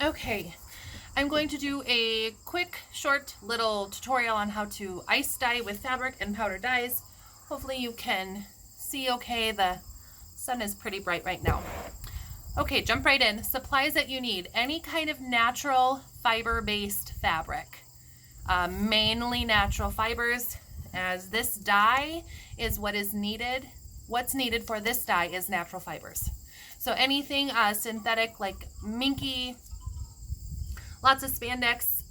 Okay, I'm going to do a quick, short little tutorial on how to ice dye with fabric and powder dyes. Hopefully you can see okay. The sun is pretty bright right now. Okay, jump right in. Supplies that you need. Any kind of natural fiber-based fabric. Mainly natural fibers, as this dye is what is needed. What's needed for this dye is natural fibers. So anything synthetic like minky, lots of spandex,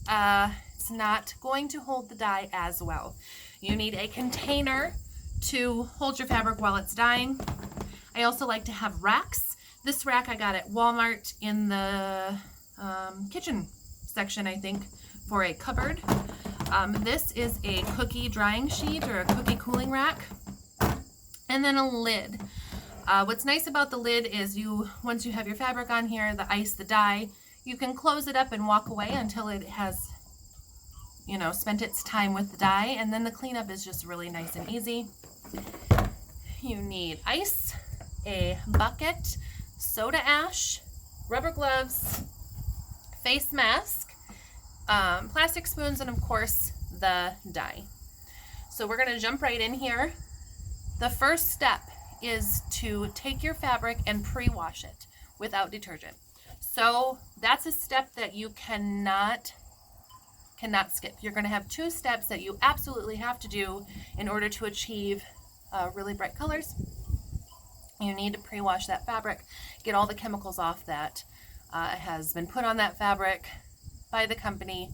it's not going to hold the dye as well. You need a container to hold your fabric while it's dyeing. I also like to have racks. This rack I got at Walmart in the kitchen section, I think, for a cupboard. This is a cookie drying sheet or a cookie cooling rack. And then a lid. What's nice about the lid is once you have your fabric on here, the ice, the dye, you can close it up and walk away until it has, spent its time with the dye, and then the cleanup is just really nice and easy. You need ice, a bucket, soda ash, rubber gloves, face mask, plastic spoons, and of course the dye. So we're going to jump right in here. The first step is to take your fabric and pre-wash it without detergent. So that's a step that you cannot skip. You're going to have two steps that you absolutely have to do in order to achieve really bright colors. You need to pre-wash that fabric, get all the chemicals off that has been put on that fabric by the company.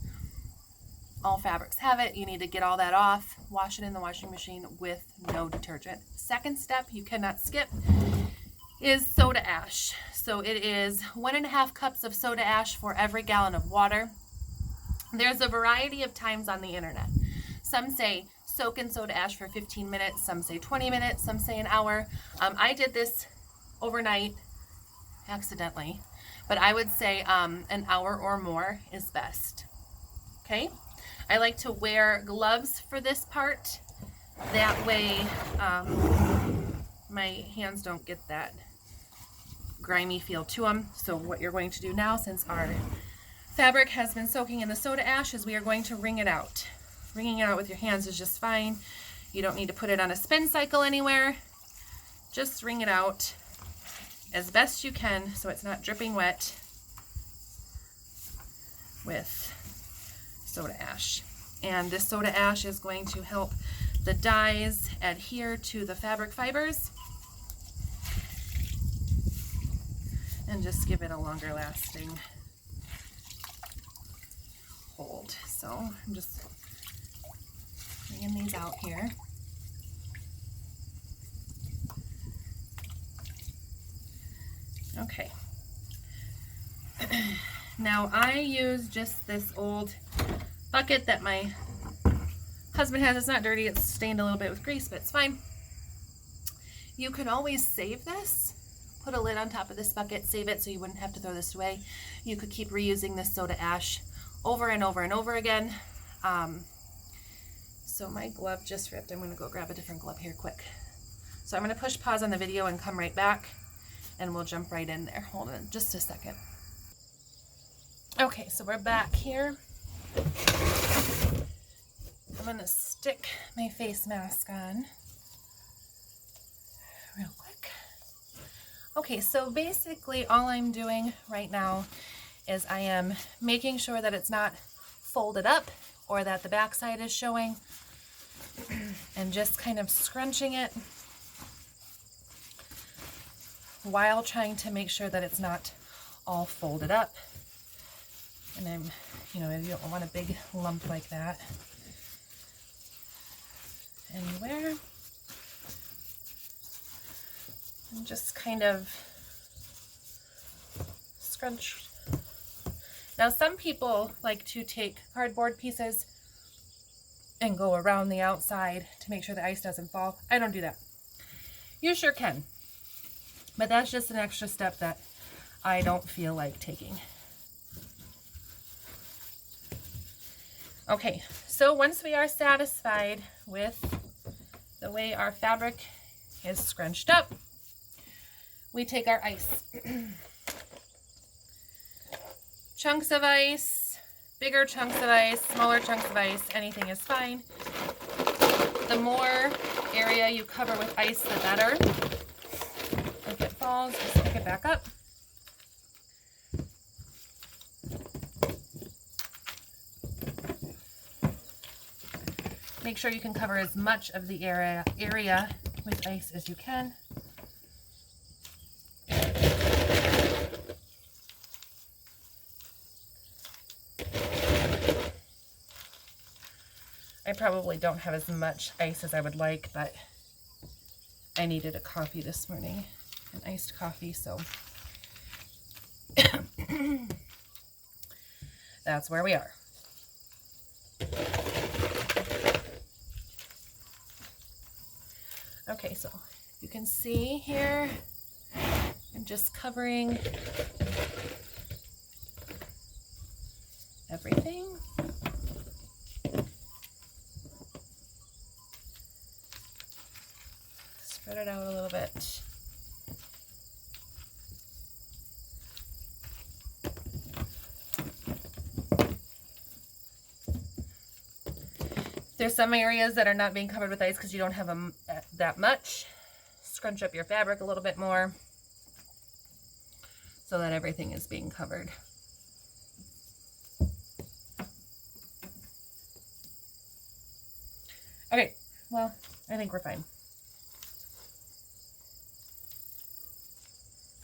All fabrics have it. You need to get all that off, wash it in the washing machine with no detergent. Second step you cannot skip is soda ash. So it is 1.5 cups of soda ash for every gallon of water. There's a variety of times on the internet. Some say soak in soda ash for 15 minutes, some say 20 minutes, some say an hour. I did this overnight accidentally, but I would say an hour or more is best. Okay, I like to wear gloves for this part. That way my hands don't get that grimy feel to them. So what you're going to do now, since our fabric has been soaking in the soda ash, is we are going to wring it out. Wringing it out with your hands is just fine. You don't need to put it on a spin cycle anywhere. Just wring it out as best you can so it's not dripping wet with soda ash. And this soda ash is going to help the dyes adhere to the fabric fibers and just give it a longer lasting hold. So I'm just bringing these out here. Okay. Now I use just this old bucket that my husband has. It's not dirty, it's stained a little bit with grease, but it's fine. You can always save this. Put a lid on top of this bucket, save it so you wouldn't have to throw this away. You could keep reusing this soda ash over and over and over again. So my glove just ripped. I'm going to go grab a different glove here quick. So I'm going to push pause on the video and come right back, and we'll jump right in there. Hold on just a second. Okay, so we're back here. I'm going to stick my face mask on real quick. Okay, so basically all I'm doing right now is I am making sure that it's not folded up or that the back side is showing, and just kind of scrunching it while trying to make sure that it's not all folded up. And then, you don't want a big lump like that anywhere. And just kind of scrunch. Now some people like to take cardboard pieces and go around the outside to make sure the ice doesn't fall. I don't do that. You sure can, but that's just an extra step that I don't feel like taking. Okay, so once we are satisfied with the way our fabric is scrunched up, we take our ice. chunks of ice, bigger chunks of ice, smaller chunks of ice, anything is fine. The more area you cover with ice, the better. If it falls, just pick it back up. Make sure you can cover as much of the area with ice as you can. I probably don't have as much ice as I would like, but I needed a coffee this morning, an iced coffee, so that's where we are. Okay, so you can see here, I'm just covering everything. Spread it out a little bit. There's some areas that are not being covered with ice because you don't have that much. Scrunch up your fabric a little bit more so that everything is being covered. Okay, well, I think we're fine.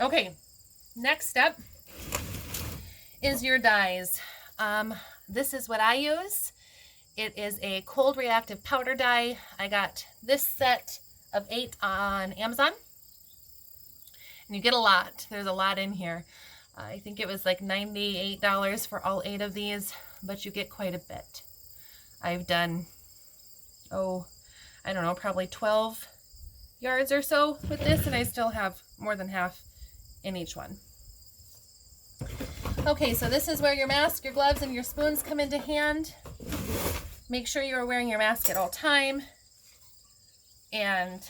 Okay, next step is your dyes. This is what I use. It is a cold reactive powder dye. I got this set of 8 on Amazon. And you get a lot. There's a lot in here. I think it was like $98 for all 8 of these, but you get quite a bit. I've done, I don't know, probably 12 yards or so with this, and I still have more than half in each one. Okay, so this is where your mask, your gloves, and your spoons come into hand. Make sure you are wearing your mask at all time, and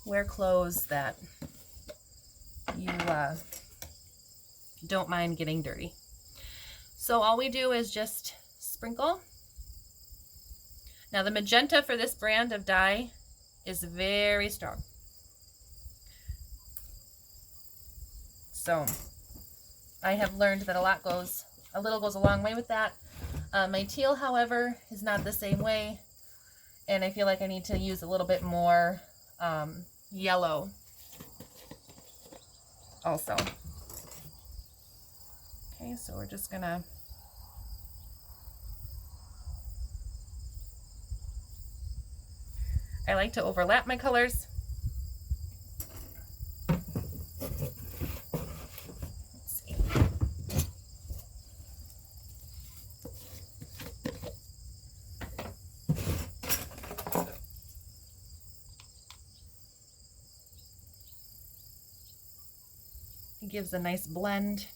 wear clothes that you don't mind getting dirty. So all we do is just sprinkle. Now the magenta for this brand of dye is very strong. So I have learned that a little goes a long way with that. My teal, however, is not the same way, and I feel like I need to use a little bit more yellow also. Okay, so we're just gonna I like to overlap my colors. It gives a nice blend.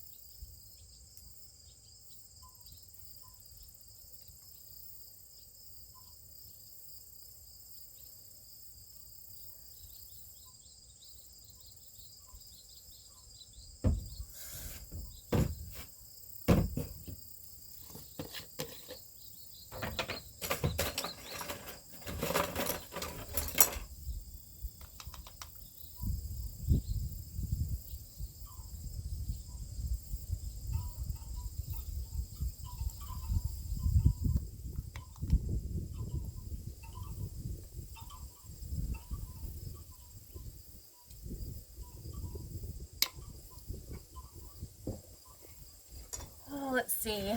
Let's see.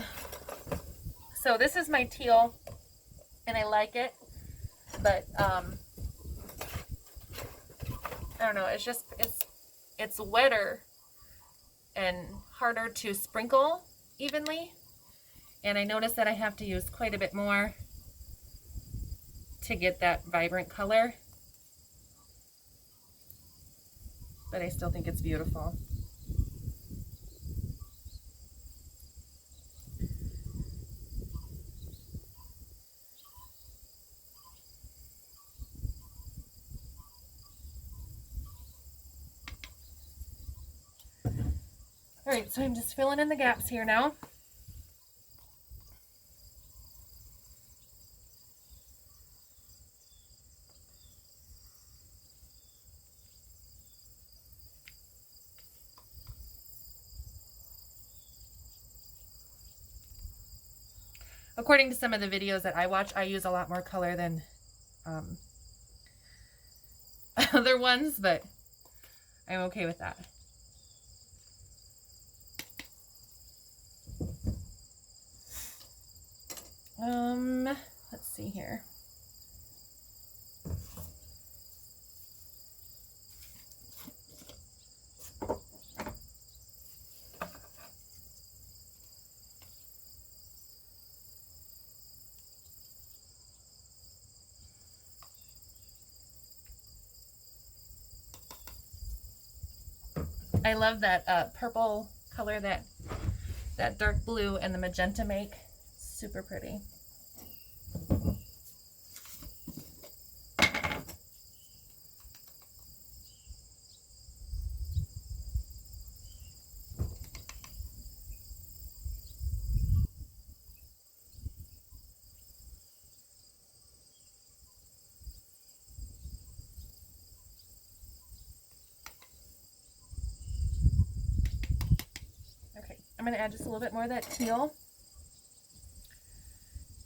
So this is my teal, and I like it, but I don't know. It's just it's wetter and harder to sprinkle evenly, and I noticed that I have to use quite a bit more to get that vibrant color, but I still think it's beautiful. All right, so I'm just filling in the gaps here now. According to some of the videos that I watch, I use a lot more color than other ones, but I'm okay with that. Let's see here. I love that purple color that dark blue and the magenta make. Super pretty. Okay, I'm going to add just a little bit more of that teal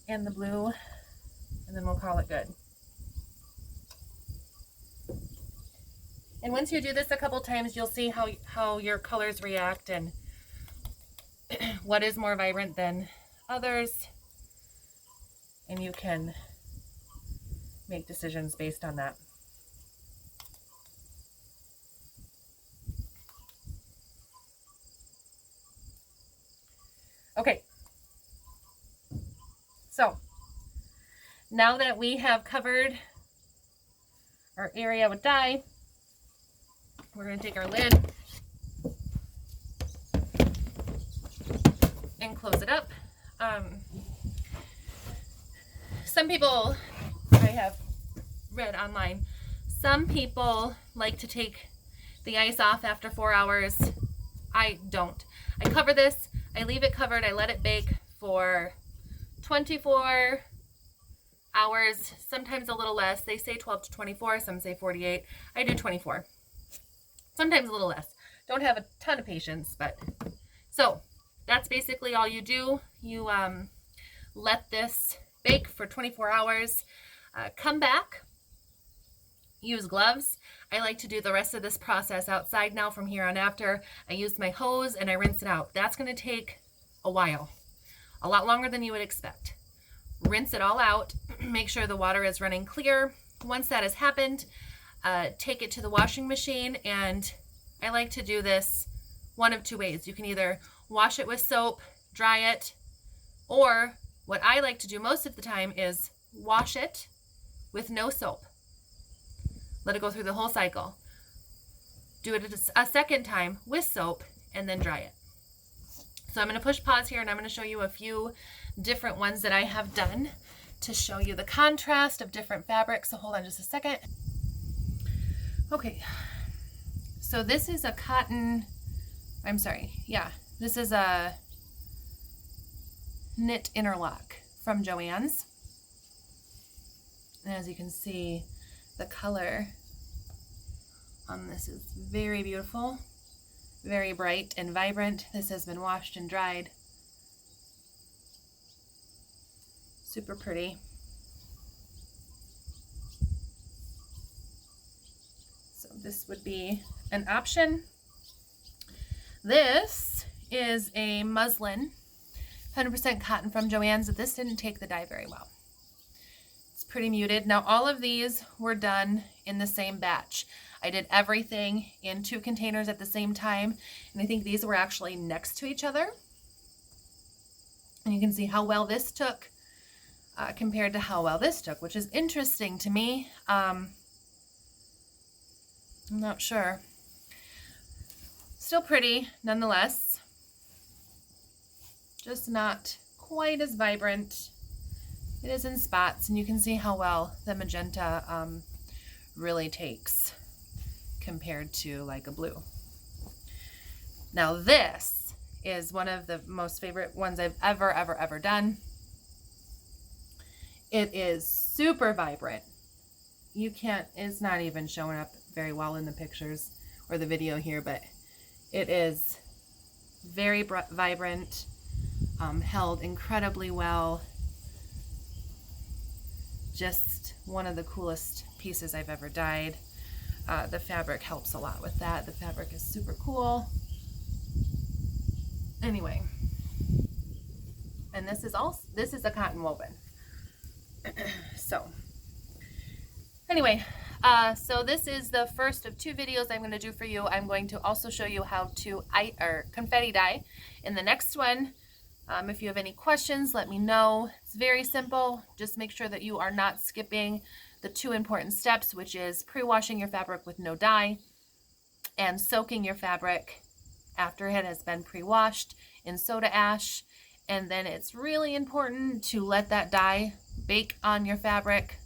and the blue, and then we'll call it good. And once you do this a couple times, you'll see how your colors react and what is more vibrant than others, and you can make decisions based on that. Okay, so now that we have covered our area with dye, we're going to take our lid and close it up. Some people, I have read online, some people like to take the ice off after 4 hours. I don't. I cover this, I leave it covered, I let it bake for 24 hours, sometimes a little less. They say 12 to 24, some say 48. I do 24. Sometimes a little less. Don't have a ton of patience, but so that's basically all you do. You let this bake for 24 hours. Come back. Use gloves. I like to do the rest of this process outside now from here on after. I use my hose and I rinse it out. That's going to take a while, a lot longer than you would expect. Rinse it all out. Make sure the water is running clear. Once that has happened, take it to the washing machine, and I like to do this one of two ways. You can either wash it with soap, dry it, or what I like to do most of the time is wash it with no soap. Let it go through the whole cycle. Do it a second time with soap and then dry it. So I'm going to push pause here and I'm going to show you a few different ones that I have done to show you the contrast of different fabrics. So hold on just a second. Okay, so this is a cotton, this is a knit interlock from Joann's. And as you can see, the color on this is very beautiful, very bright and vibrant. This has been washed and dried. Super pretty. So this would be an option. This is a muslin, 100% cotton from Joann's. This didn't take the dye very well. It's pretty muted. Now all of these were done in the same batch. I did everything in 2 containers at the same time, and I think these were actually next to each other. And you can see how well this took compared to how well this took, which is interesting to me. I'm not sure. Still pretty nonetheless. Just not quite as vibrant. It is in spots, and you can see how well the magenta really takes compared to like a blue. Now this is one of the most favorite ones I've ever done. It is super vibrant. You can't, it's not even showing up very well in the pictures or the video here, but it is very vibrant, held incredibly well. Just one of the coolest pieces I've ever dyed. The fabric helps a lot with that. The fabric is super cool. Anyway, and this is a cotton woven. So anyway, so this is the first of 2 videos I'm going to do for you. I'm going to also show you how to confetti dye in the next one. If you have any questions, let me know. It's very simple. Just make sure that you are not skipping the 2 important steps, which is pre-washing your fabric with no dye and soaking your fabric after it has been pre-washed in soda ash. And then it's really important to let that dye bake on your fabric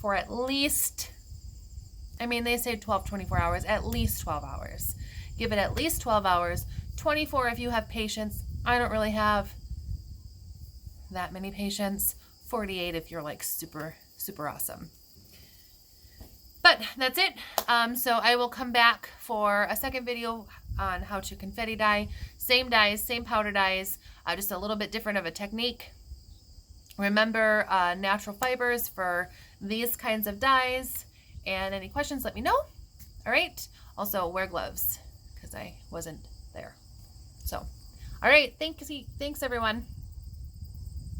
for at least, I mean, they say 24 hours, at least 12 hours. Give it at least 12 hours, 24 if you have patience. I don't really have that many patience. 48 if you're like super awesome. But that's it. So I will come back for a second video on how to confetti dye. Same dyes, same powder dyes, just a little bit different of a technique. Remember, natural fibers for these kinds of dyes. And any questions, let me know. All right. Also, wear gloves because I wasn't there. So, all right. Thanks everyone.